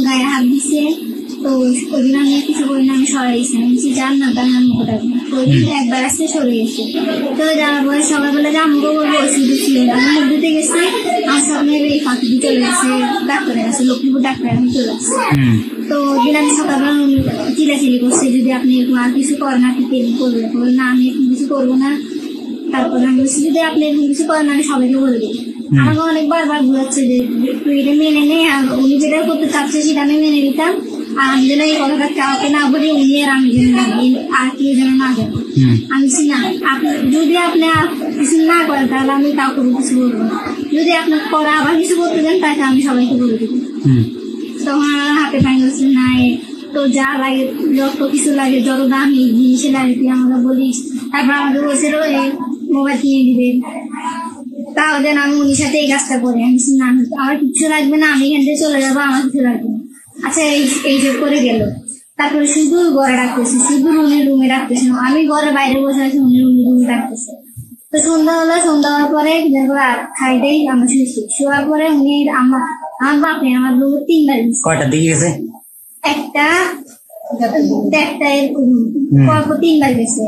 গায়ে হাত দিচ্ছে। তো ওই দিন আমি কিছু করি না, আমি সরাইছি, আমি বলছি যান না, তার আমি ঘটাবো। তো ওই দিন একবার আসতে সরে গেছে। তো যাওয়ার পরে সকালবেলা যে আমাকে বলবো শুধু ছিল না, আমি মুখ দিতে গেছি, আমার স্বপ্নের এই ফাঁকি দিয়ে চলে গেছে ডাক্তারের কাছে, লক্ষ্মীপুর ডাক্তারের কাছে চলে আসছে। তো ওই দিন আমি সকালবেলা চিলাচিলি করছি, যদি আপনি এরকম আর কিছু করেন আপনি পেমেন্ট করবেন, বলে না আমি এরকম কিছু করবো না। তারপরে আমি বলছি যদি আপনি এরকম কিছু করেন আমি সবাইকে বলবো। আমাকে অনেক বারবার বোঝাচ্ছে যে তুই এটা মেনে নে, আর উনি যেটা করতে চাচ্ছে সেটা আমি মেনে নিতাম, আর আমি যেন এই কথাটা কাউকে না বলি, উনি আর আমি যেন না, আর কেউ যেন না জানে। আমি বলছি না, আপনি যদি আপনি কিছু না করেন তাহলে আমি কাউকে কিছু বলবো না, যদি আপনার পরে আবার কিছু করতে দেন তাকে আমি সবাইকে বলে দেবো। তখন আমার হাতে পানি বলছে না, তো যা লাগে যত কিছু লাগে, যত দামি জিনিসে লাগে তুই আমাকে বলিস। তারপর আমাকে বলছিল মোবাইল কিনে দিবে, তাও যেন আমি উনির সাথে এই কাজটা করি। আমি না, আমার কিছু লাগবে না, আমি এখান থেকে চলে যাবো, আমার কিছু লাগবে না। আচ্ছা এই যে করে গেল। তারপরে শুধু ঘরে রাখতেছে, শুধু রুমে রাখতেছে, আমি ঘরের বাইরে বসে আছি, উনি রুমে রাখতেছে। তো সন্ধ্যা হলো, সন্ধ্যা হওয়ার পরে খাই দেই, আমার শুয়েছি। শোয়ার পরে উনি আমার বাপে আমার রুমে 3 বার গেছে। কয়টা দিকে গেছে? একটা এরকম পরপর 3 বার গেছে।